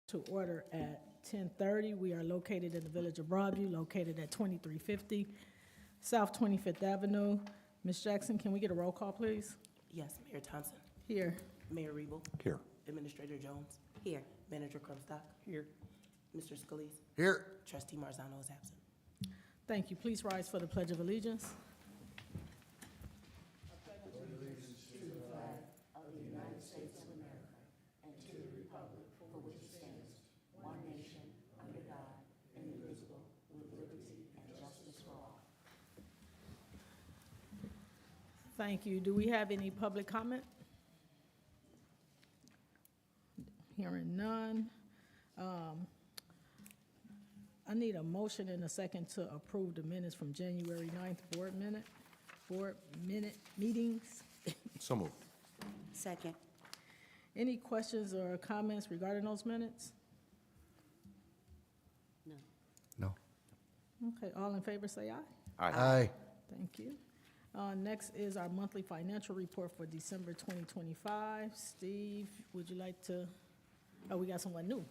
to order at 10:30. We are located in the village of Broadview, located at 2350 South 25th Avenue. Ms. Jackson, can we get a roll call, please? Yes, Mayor Thompson. Here. Mayor Rebel. Here. Administrator Jones. Here. Manager Crumstock. Here. Mr. Scalise. Here. Trustee Marzano is absent. Thank you. Please rise for the Pledge of Allegiance. Thank you. Do we have any public comment? Hearing none. I need a motion and a second to approve the minutes from January 9th board minute meetings. So moved. Second. Any questions or comments regarding those minutes? No. Okay, all in favor say aye. Aye. Thank you. Next is our monthly financial report for December 2025. Steve, would you like to, oh, we got someone new.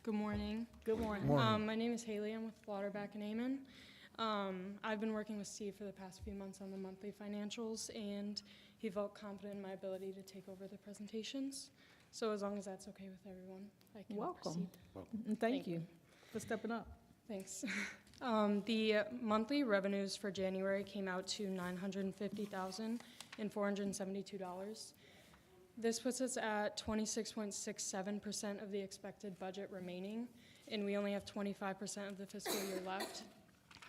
Good morning. Good morning. My name is Haley. I'm with Waterback and Amon. I've been working with Steve for the past few months on the monthly financials, and he felt confident in my ability to take over the presentations. So as long as that's okay with everyone, I can Welcome. proceed. And thank you for stepping up. Thanks. The monthly revenues for January came out to $950,472. This puts us at 26.67% of the expected budget remaining, and we only have 25% of the fiscal year left.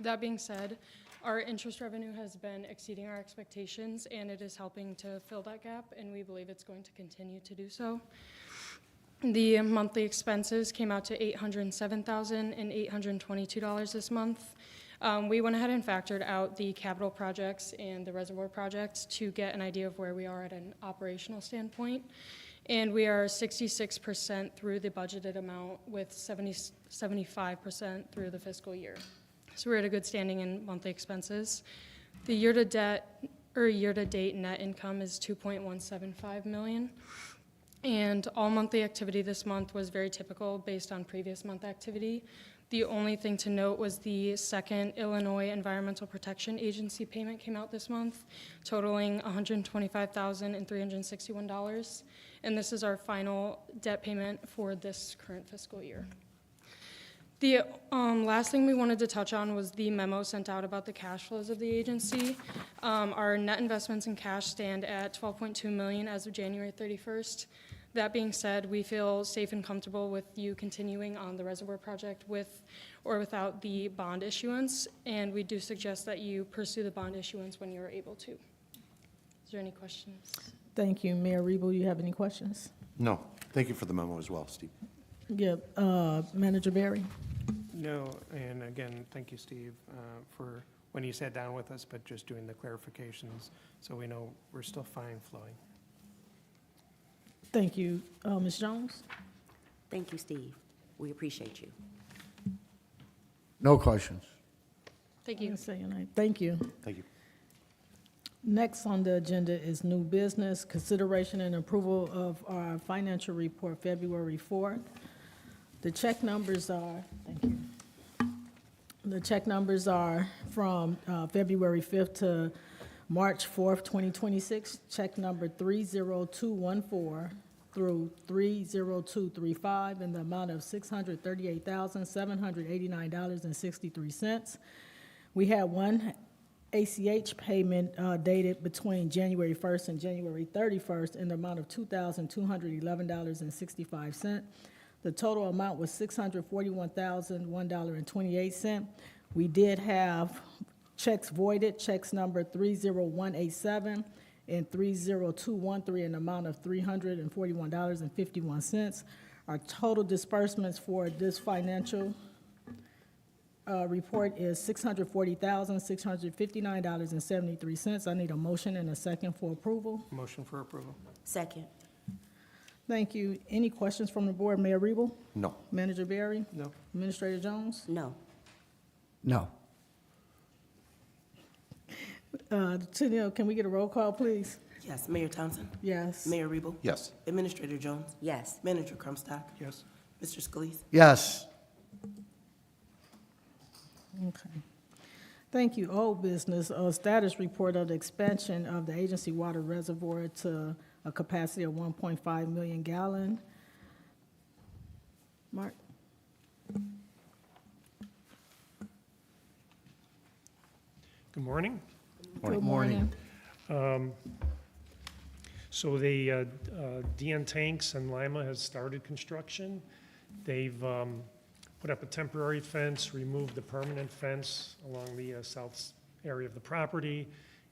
That being said, our interest revenue has been exceeding our expectations, and it is helping to fill that gap, and we believe it's going to continue to do so. The monthly expenses came out to $807,822 this month. We went ahead and factored out the capital projects and the reservoir projects to get an idea of where we are at an operational standpoint. And we are 66% through the budgeted amount with 75% through the fiscal year. So we're at a good standing in monthly expenses. The year-to-date net income is $2.175 million. And all monthly activity this month was very typical based on previous month activity. The only thing to note was the second Illinois Environmental Protection Agency payment came out this month, totaling $125,361. And this is our final debt payment for this current fiscal year. The last thing we wanted to touch on was the memo sent out about the cash flows of the agency. Our net investments in cash stand at $12.2 million as of January 31st. That being said, we feel safe and comfortable with you continuing on the reservoir project with or without the bond issuance, and we do suggest that you pursue the bond issuance when you're able to. Is there any questions? Thank you. Mayor Rebel, you have any questions? No. Thank you for the memo as well, Steve. Yeah, Manager Berry? No, and again, thank you, Steve, for when you sat down with us, but just doing the clarifications so we know we're still fine flowing. Thank you. Ms. Jones? Thank you, Steve. We appreciate you. No questions. Thank you. Thank you. Thank you. Next on the agenda is new business, consideration and approval of our financial report, February 4th. The check numbers are, thank you. The check numbers are from February 5th to March 4th, 2026. Check number 30214 through 30235 in the amount of $638,789.63. We had one ACH payment dated between January 1st and January 31st in the amount of $2,211.65. The total amount was $641,001.28. We did have checks voided, checks number 30187 and 30213 in the amount of $341.51. Our total disbursements for this financial report is $640,659.73. I need a motion and a second for approval. Motion for approval. Second. Thank you. Any questions from the board? Mayor Rebel? No. Manager Berry? No. Administrator Jones? No. No. Tenille, can we get a roll call, please? Yes. Mayor Townsend? Yes. Mayor Rebo? Yes. Administrator Jones? Yes. Manager Crumstock? Yes. Mr. Scalise? Yes. Okay. Thank you. Old business, status report of the expansion of the agency water reservoir to a capacity of 1.5 million gallon. Mark? Good morning. Good morning. So the DN Tanks in Lima has started construction. They've put up a temporary fence, removed the permanent fence along the south area of the property,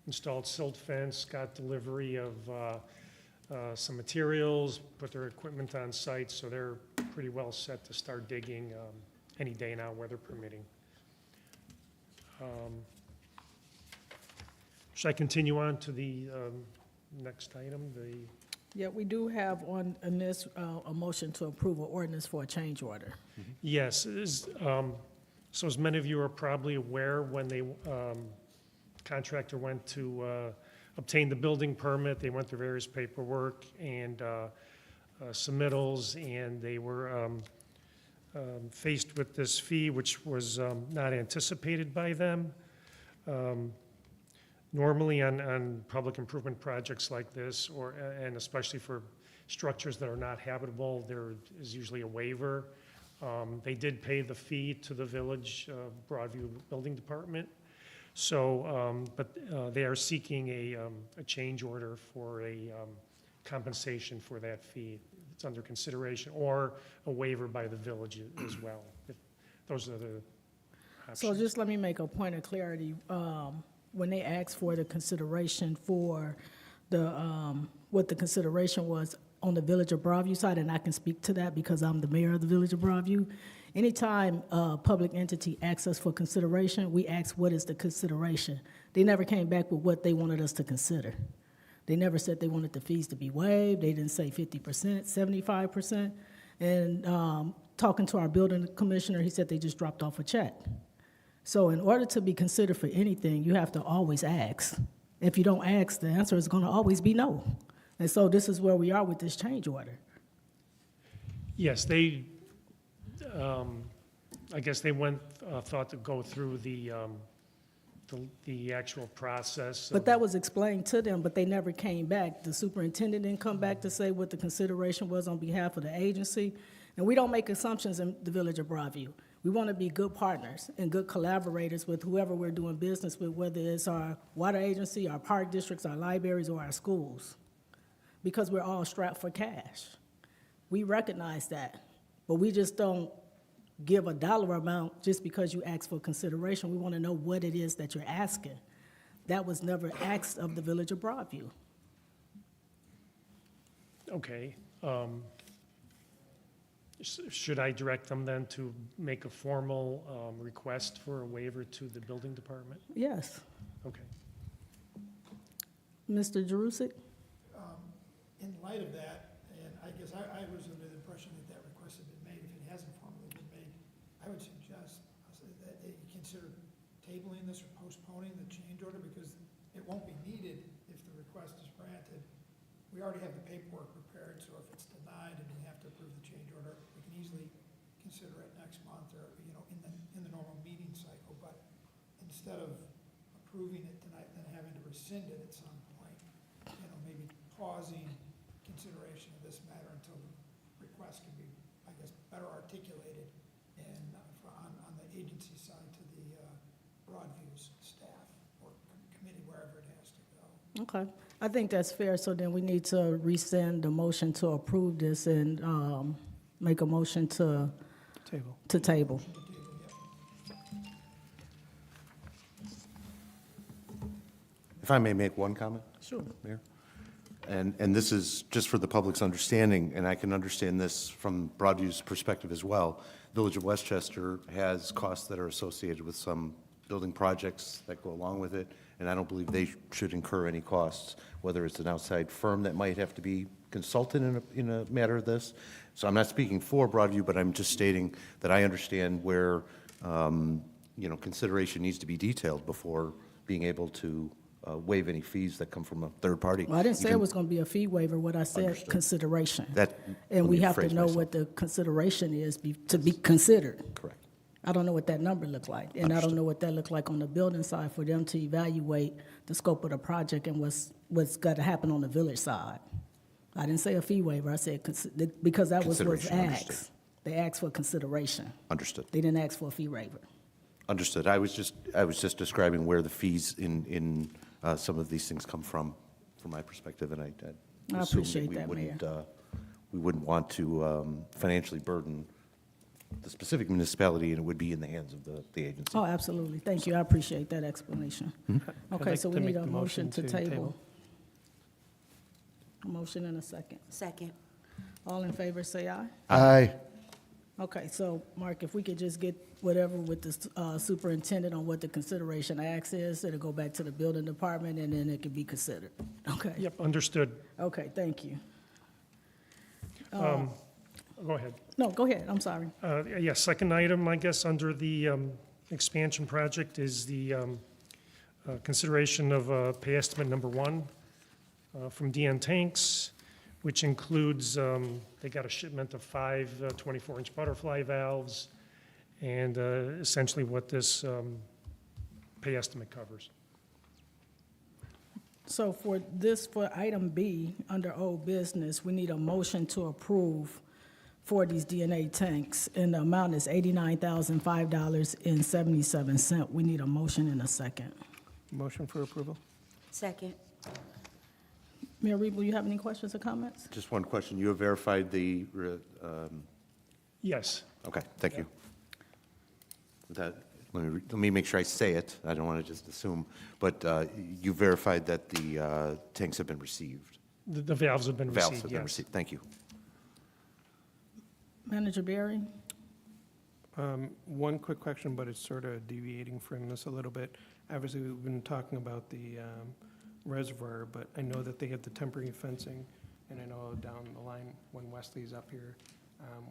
installed silt fence, got delivery of some materials, put their equipment on site, so they're pretty well set to start digging any day now, weather permitting. Should I continue on to the next item, the, Yeah, we do have on this, a motion to approve an ordinance for a change order. yes, so as many of you are probably aware, when the contractor went to obtain the building permit, they went through various paperwork and submittals, and they were faced with this fee, which was not anticipated by them. Normally on public improvement projects like this, and especially for structures that are not habitable, there is usually a waiver. They did pay the fee to the village Broadview Building Department. So, but they are seeking a change order for a compensation for that fee. It's under consideration, or a waiver by the village as well. Those are the options. So just let me make a point of clarity. When they asked for the consideration for the, what the consideration was on the Village of Broadview side, and I can speak to that because I'm the mayor of the Village of Broadview. Anytime a public entity asks us for consideration, we ask what is the consideration. They never came back with what they wanted us to consider. They never said they wanted the fees to be waived. They didn't say 50%, 75%. And talking to our building commissioner, he said they just dropped off a check. So in order to be considered for anything, you have to always ask. If you don't ask, the answer is going to always be no. And so this is where we are with this change order. Yes, they, I guess they thought to go through the actual process. But that was explained to them, but they never came back. The superintendent didn't come back to say what the consideration was on behalf of the agency. And we don't make assumptions in the Village of Broadview. We want to be good partners and good collaborators with whoever we're doing business with, whether it's our water agency, our park districts, our libraries, or our schools, because we're all strapped for cash. We recognize that, but we just don't give a dollar amount just because you ask for consideration. We want to know what it is that you're asking. That was never asked of the Village of Broadview. Okay. Should I direct them then to make a formal request for a waiver to the building department? Yes. Okay. Mr. Jerusik? In light of that, and I guess I was under the impression that that request had been made. If it hasn't formally been made, I would suggest that you consider tabling this or postponing the change order, because it won't be needed if the request is granted. We already have the paperwork prepared, so if it's denied and we have to approve the change order, we can easily consider it next month or, in the normal meeting cycle. But instead of approving it tonight, then having to rescind it at some point, maybe pausing consideration of this matter until the request can be, I guess, better articulated and on the agency side to the Broadview's staff or committee, wherever it has to go. Okay. I think that's fair, so then we need to rescind the motion to approve this and make a motion to Table. table. If I may make one comment? Sure. Mayor? And this is just for the public's understanding, and I can understand this from Broadview's perspective as well. Village of Westchester has costs that are associated with some building projects that go along with it, and I don't believe they should incur any costs, whether it's an outside firm that might have to be consulted in a matter of this. So I'm not speaking for Broadview, but I'm just stating that I understand where, consideration needs to be detailed before being able to waive any fees that come from a third party. Well, I didn't say Even- it was going to be a fee waiver. What I said, Understood. consideration. That- And let we me have to rephrase know myself. what the consideration is to be considered. Correct. I don't know what that number looked like, and I don't Understood. know what that looked like on the building side for them to evaluate the scope of the project and what's got to happen on the village side. I didn't say a fee waiver, I said, because that was what's Consideration, understood. asked. They asked for consideration. Understood. They didn't ask for a fee waiver. Understood. I was just describing where the fees in some of these things come from my perspective, and I I assume appreciate we that, wouldn't, we wouldn't want to financially burden the specific municipality, and it would be in the hands of the agency. Oh, absolutely, thank you, I appreciate that explanation. Mm-hmm. Okay, like so to we make need a the motion to table. table. A motion and a second. Second. All in favor, say aye. Aye. Okay, so, Mark, if we could just get whatever with the superintendent on what the consideration ask is, it'll go back to the building department, and then it can be considered. Okay? Yep, understood. Okay, thank you. Go ahead. No, go ahead, I'm sorry. Yeah, second item, I guess, under the expansion project is the consideration of pay estimate number 1 from DN Tanks, which includes, they got a shipment of 5 24-inch butterfly valves, and essentially what this pay estimate covers. So for item B, under old business, we need a motion to approve for these DNA tanks, and the amount is $89,005.77. We need a motion and a second. Motion for approval? Second. Mayor Reed, will you have any questions or comments? Just one question. You have verified the, Yes, okay, thank you. Let me make sure I say it. I don't want to just assume, but you verified that the tanks have been received? the valves have been Valves received, have been yes. received. Thank you. Manager Berry? One quick question, but it's sort of deviating from this a little bit. Obviously, we've been talking about the reservoir, but I know that they have the temporary fencing, and I know down the line, when Wesley's up here,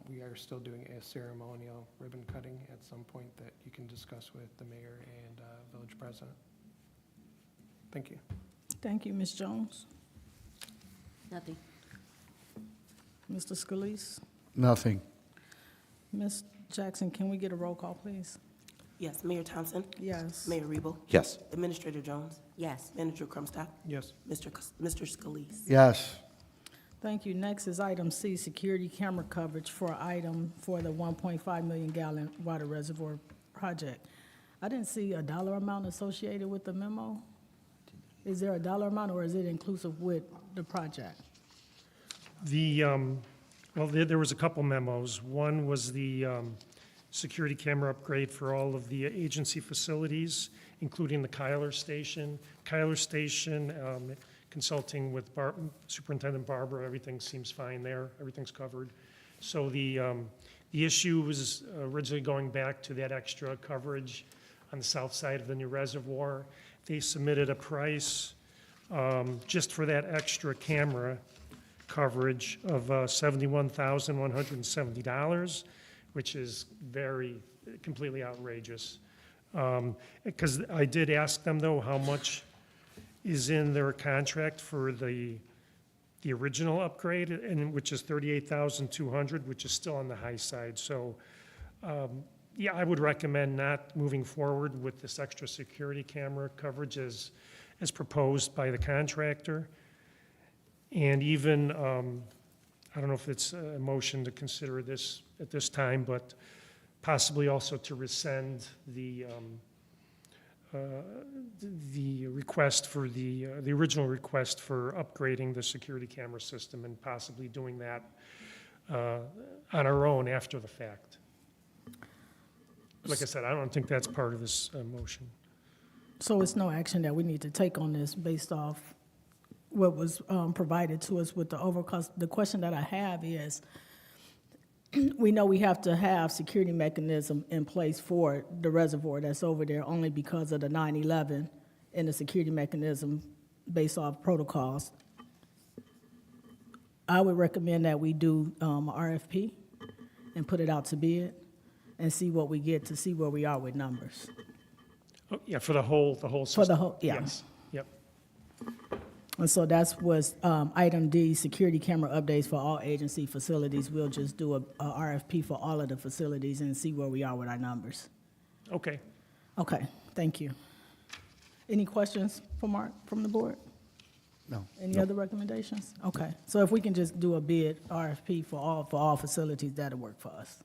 we are still doing a ceremonial ribbon cutting at some point that you can discuss with the mayor and village president. Thank you. Thank you, Ms. Jones. Nothing. Mr. Scalise? Nothing. Ms. Jackson, can we get a roll call, please? Yes. Mayor Thompson? Yes. Mayor Rebo? Yes. Administrator Jones? Yes. Manager Crumstock? Yes. Mr. Scalise? Yes. Thank you. Next is item C, security camera coverage for the 1.5 million gallon water reservoir project. I didn't see a dollar amount associated with the memo. Is there a dollar amount, or is it inclusive with the project? Well, there was a couple memos. One was the security camera upgrade for all of the agency facilities, including the Kyler Station. Kyler Station, consulting with Superintendent Barbara, everything seems fine there. Everything's covered. So the issue was originally going back to that extra coverage on the south side of the new reservoir. They submitted a price just for that extra camera coverage of $71,170, which is completely outrageous. Because I did ask them, though, how much is in their contract for the original upgrade, and which is $38,200, which is still on the high side. So, yeah, I would recommend not moving forward with this extra security camera coverage as proposed by the contractor. And even, I don't know if it's a motion to consider this at this time, but possibly also to rescind the request for the original request for upgrading the security camera system, and possibly doing that on our own after the fact. Like I said, I don't think that's part of this motion. So it's no action that we need to take on this based off what was provided to us with the overcost. The question that I have is, we know we have to have security mechanism in place for the reservoir that's over there only because of the 9/11 and the security mechanism based off protocols. I would recommend that we do RFP and put it out to bid and see what we get, to see where we are with numbers. Oh, yeah, for the whole system. For the whole, yeah. Yes, yep. And so that's was item D, security camera updates for all agency facilities. We'll just do a RFP for all of the facilities and see where we are with our numbers. Okay. Okay, thank you. Any questions for Mark from the board? No. Any other recommendations? Okay, so if we can just do a bid RFP for all facilities, that'll work for us.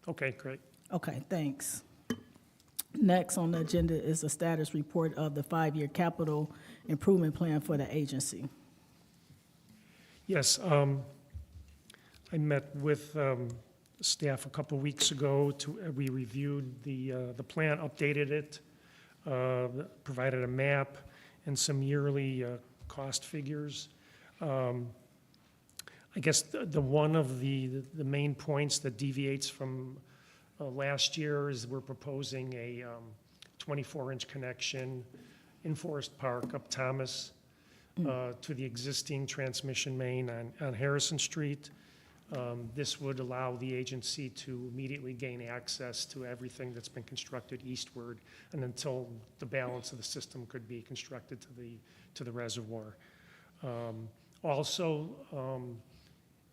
Okay, great. Okay, thanks. Next on the agenda is a status report of the 5-year capital improvement plan for the agency. Yes, I met with staff a couple weeks ago. We reviewed the plan, updated it, provided a map and some yearly cost figures. I guess the one of the main points that deviates from last year is we're proposing a 24-inch connection in Forest Park up Thomas to the existing transmission main on Harrison Street. This would allow the agency to immediately gain access to everything that's been constructed eastward and until the balance of the system could be constructed to the reservoir. Also,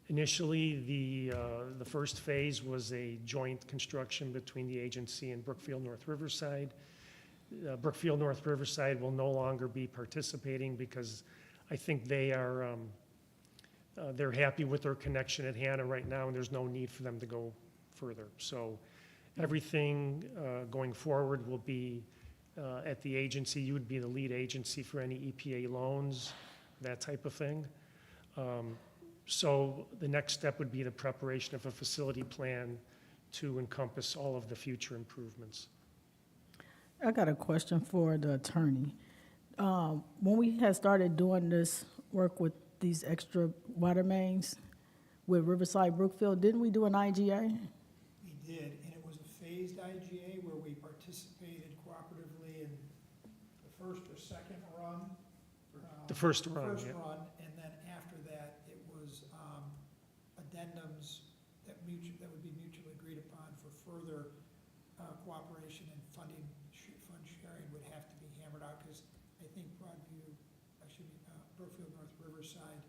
initially, the first phase was a joint construction between the agency and Brookfield North Riverside. Brookfield North Riverside will no longer be participating because I think they are they're happy with their connection at Hannah right now, and there's no need for them to go further. So everything going forward will be at the agency. You would be the lead agency for any EPA loans, that type of thing. So the next step would be the preparation of a facility plan to encompass all of the future improvements. I got a question for the attorney. When we had started doing this work with these extra water mains with Riverside Brookfield, didn't we do an IGA? We did, and it was a phased IGA where we participated cooperatively in the first or second run. The first run, First yeah. run, and then after that, it was addendums that would be mutually agreed upon for further cooperation and fund sharing would have to be hammered out, because I think Brookfield North Riverside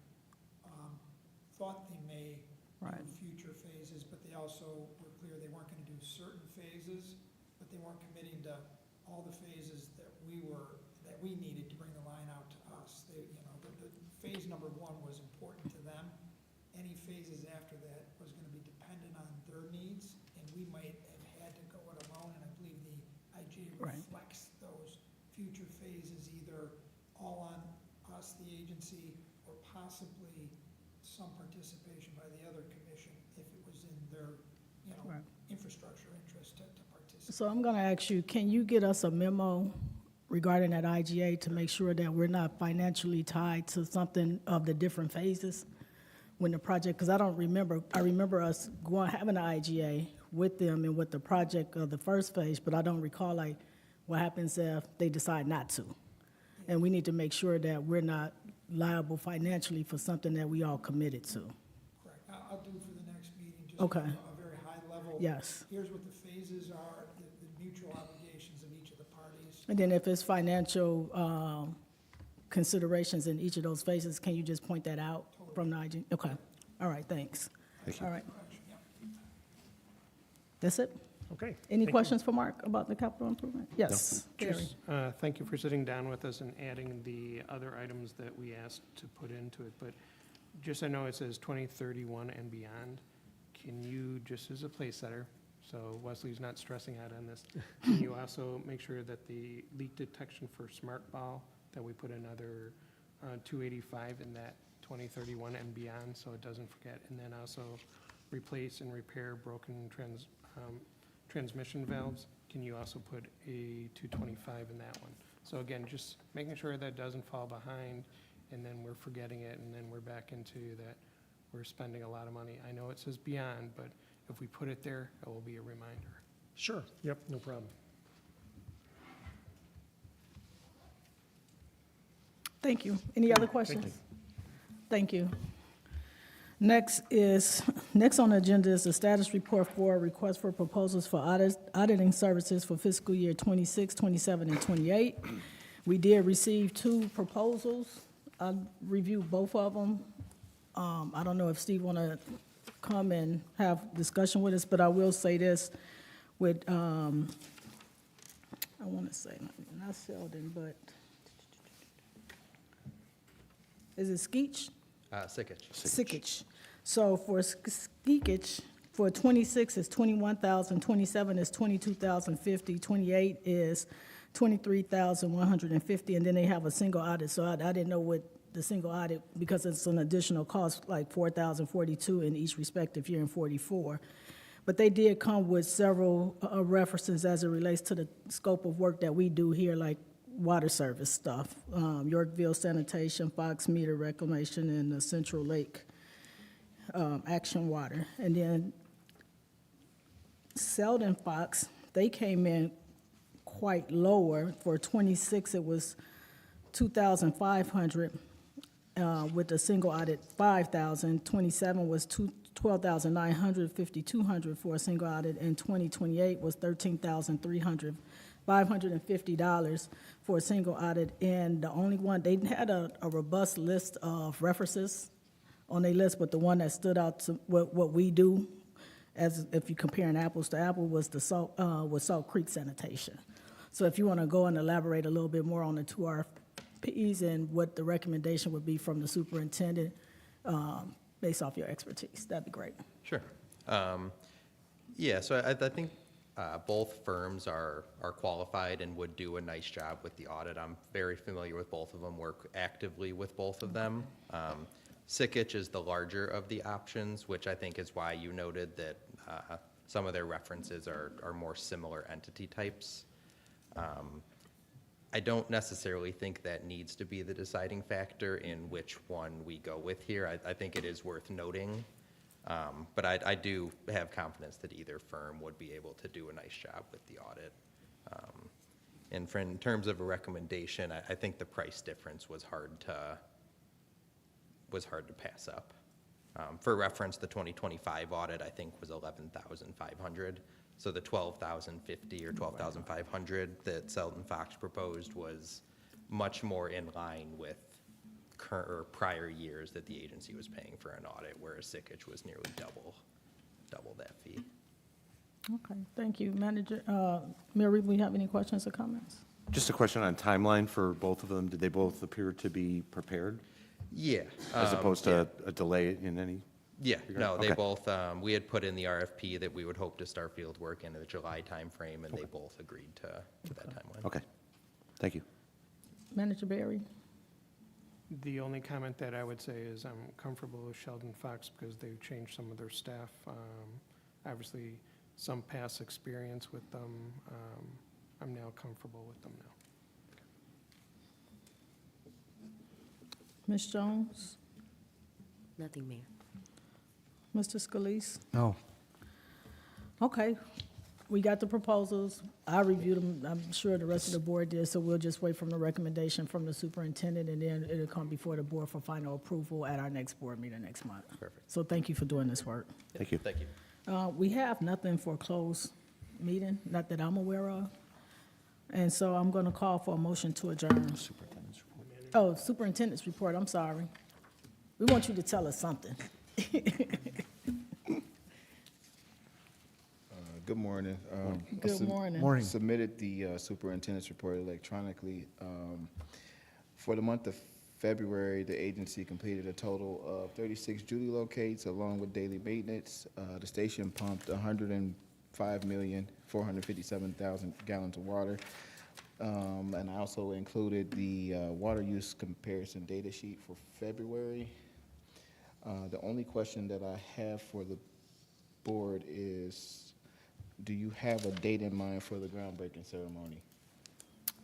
thought they may Right. do future phases, but they also were clear they weren't gonna do certain phases, but they weren't committing to all the phases that we needed to bring the line out to us. They, the phase number 1 was important to them. Any phases after that was gonna be dependent on their needs, and we might have had to go it alone, and I believe the IGA Right. reflects those future phases, either all on us, the agency, or possibly some participation by the other commission if it was in their, Right. infrastructure interest to participate. So I'm going to ask you, can you get us a memo regarding that IGA to make sure that we're not financially tied to something of the different phases when the project, because I remember us having an IGA with them and with the project of the first phase, but I don't recall like what happens if they decide not to. And we need to make sure that we're not liable financially for something that we all committed to. Correct. I'll do for the next meeting, just Okay. a very high level. Yes. Here's what the phases are, the mutual obligations of each of the parties. And then if it's financial considerations in each of those phases, can you just point that out from the IG? Okay, all right, thanks. Thank you. All right. That's it? Okay. Any thank you. questions for Mark about the capital improvement? Yes, Gary. Just, thank you for sitting down with us and adding the other items that we asked to put into it. But just I know it says 2031 and beyond. Can you, just as a place setter, so Wesley's not stressing out on this, can you also make sure that the leak detection for Smart Ball, that we put another 285 in that 2031 and beyond, so it doesn't forget? And then also replace and repair broken transmission valves. Can you also put a 225 in that one? So again, just making sure that doesn't fall behind, and then we're forgetting it, and then we're back into that we're spending a lot of money. I know it says beyond, but if we put it there, it will be a reminder. Sure, yep, no problem. Thank you. Any other Thank questions? you. Thank you. Next on the agenda is the status report for request for proposals for auditing services for fiscal year 26, 27, and 28. We did receive 2 proposals I reviewed both of them. I don't know if Steve want to come and have discussion with us, but I will say this with, I want to say, not Sheldon, but, is it Skeech? Sickich. Sickich. So for Skeech, for 26 is 21,000, 27 is 22,050, 28 is 23,150, and then they have a single audit. So I didn't know what the single audit, because it's an additional cost, like 4,042 in each respective year and 44. But they did come with several references as it relates to the scope of work that we do here, like water service stuff, Yorkville sanitation, Fox meter reclamation, and the Central Lake Action Water. And then Selden Fox, they came in quite lower. For 26, it was 2,500 with the single audit 5,000. 27 was 12,900, 5,200 for a single audit, and 2028 was 13,300. $550 for a single audit, and the only one, they had a robust list of references on their list, but the one that stood out to what we do, as if you're comparing apples to apples, was the Salt Creek Sanitation. So if you want to go and elaborate a little bit more on the two RFPs and what the recommendation would be from the superintendent, based off your expertise, that'd be great. Sure. Yeah, so I think both firms are qualified and would do a nice job with the audit. I'm very familiar with both of them, work actively with both of them. Sickich is the larger of the options, which I think is why you noted that some of their references are more similar entity types. I don't necessarily think that needs to be the deciding factor in which one we go with here. I think it is worth noting. But I do have confidence that either firm would be able to do a nice job with the audit. And in terms of a recommendation, I think the price difference was hard to pass up. For reference, the 2025 audit, I think, was 11,500. So the 12,050 or 12,500 that Selden Fox proposed was much more in line with current or prior years that the agency was paying for an audit, whereas Sickich was nearly double that fee. Okay, thank you. Manager, Mary, we have any questions or comments? Just a question on timeline for both of them. Did they both appear to be prepared, Yeah. as opposed to a delay in any? Yeah, no, they Okay. both, we had put in the RFP that we would hope to start field work in the July timeframe, and they both agreed to that timeline. Okay, thank you. Manager Berry? The only comment that I would say is I'm comfortable with Sheldon Fox because they've changed some of their staff. Obviously, some past experience with them. I'm now comfortable with them now. Ms. Jones? Nothing, Mayor. Mr. Scalise? No. Okay, we got the proposals. I reviewed them. I'm sure the rest of the board did, so we'll just wait from the recommendation from the superintendent, and then it'll come before the board for final approval at our next board meeting next month. Perfect. So thank you for doing this work. Thank you. Thank you. We have nothing for closed meeting, not that I'm aware of. And so I'm going to call for a motion to adjourn. Oh, superintendent's report, I'm sorry. We want you to tell us something. Good morning. Good morning. Submitted the superintendent's report electronically. For the month of February, the agency completed a total of 36 duty locates along with daily maintenance. The station pumped 105,457,000 gallons of water. And I also included the water use comparison data sheet for February. The only question that I have for the board is, do you have a date in mind for the groundbreaking ceremony?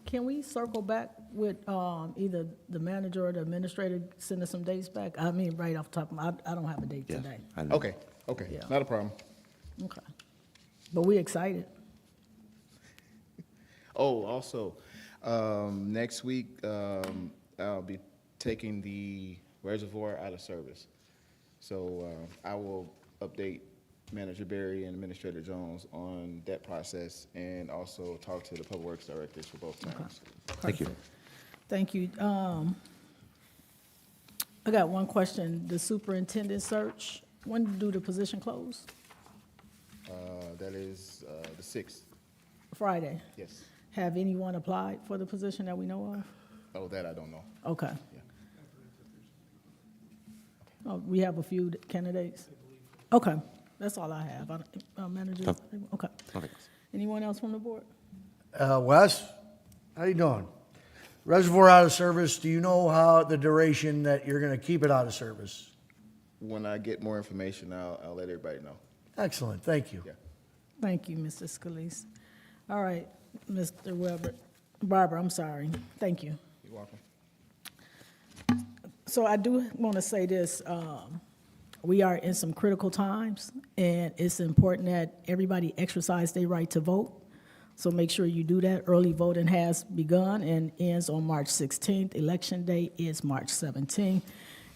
Can we circle back with either the manager or the administrator, send us some dates back? I mean, right off the top of my, I don't have a date Yeah, today. I know. Okay, Yeah. not a problem. Okay. But we excited. Oh, also, next week, I'll be taking the reservoir out of service. So I will update Manager Berry and Administrator Jones on that process, and also talk to the Public Works Directors for both times. Thank you. Thank you. I got one question. The superintendent search, when do the position close? That is the 6th, Friday. yes. Have anyone applied for the position that we know of? Oh, that I don't know. Okay. Yeah. Oh, we have a few candidates? Okay, that's all I have. Manager, okay. Okay. Anyone else from the board? Wes, how you doing? Reservoir out of service, do you know how the duration that you're gonna keep it out of service? When I get more information, I'll let everybody know. Excellent, thank you. Yeah. Thank you, Mr. Scalise. All right, Mr. Weber, Barber, I'm sorry. Thank you. You're welcome. So I do want to say this, we are in some critical times, and it's important that everybody exercise their right to vote. So make sure you do that. Early voting has begun and ends on March 16th. Election day is March 17th.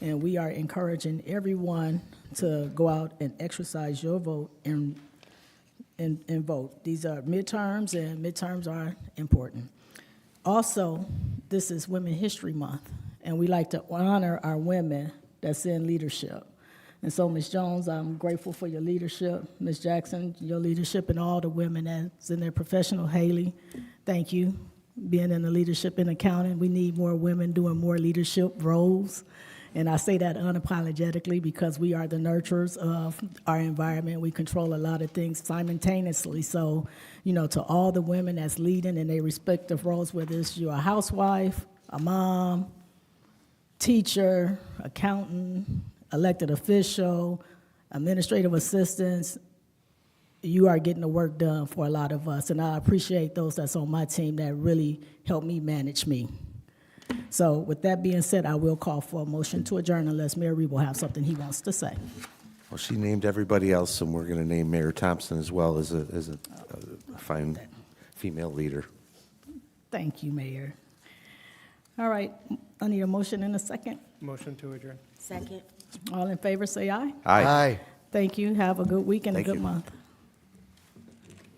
And we are encouraging everyone to go out and exercise your vote and vote. These are midterms, and midterms are important. Also, this is Women History Month, and we like to honor our women that's in leadership. And so, Ms. Jones, I'm grateful for your leadership. Ms. Jackson, your leadership, and all the women that's in their professional. Haley, thank you. Being in the leadership in accounting, we need more women doing more leadership roles. And I say that unapologetically because we are the nurturers of our environment. We control a lot of things simultaneously. So, you know, to all the women that's leading in their respective roles, whether it's you're a housewife, a mom, teacher, accountant, elected official, administrative assistants, you are getting the work done for a lot of us. And I appreciate those that's on my team that really help me manage me. So with that being said, I will call for a motion to adjourn unless Mayor Reed will have something he wants to say. Well, she named everybody else, and we're going to name Mayor Thompson as well as a fine female leader. Thank you, Mayor. All right, I need a motion in a second. Motion to adjourn. Second. All in favor, say aye. Aye. Thank you. Have a good week and a Thank good you. month.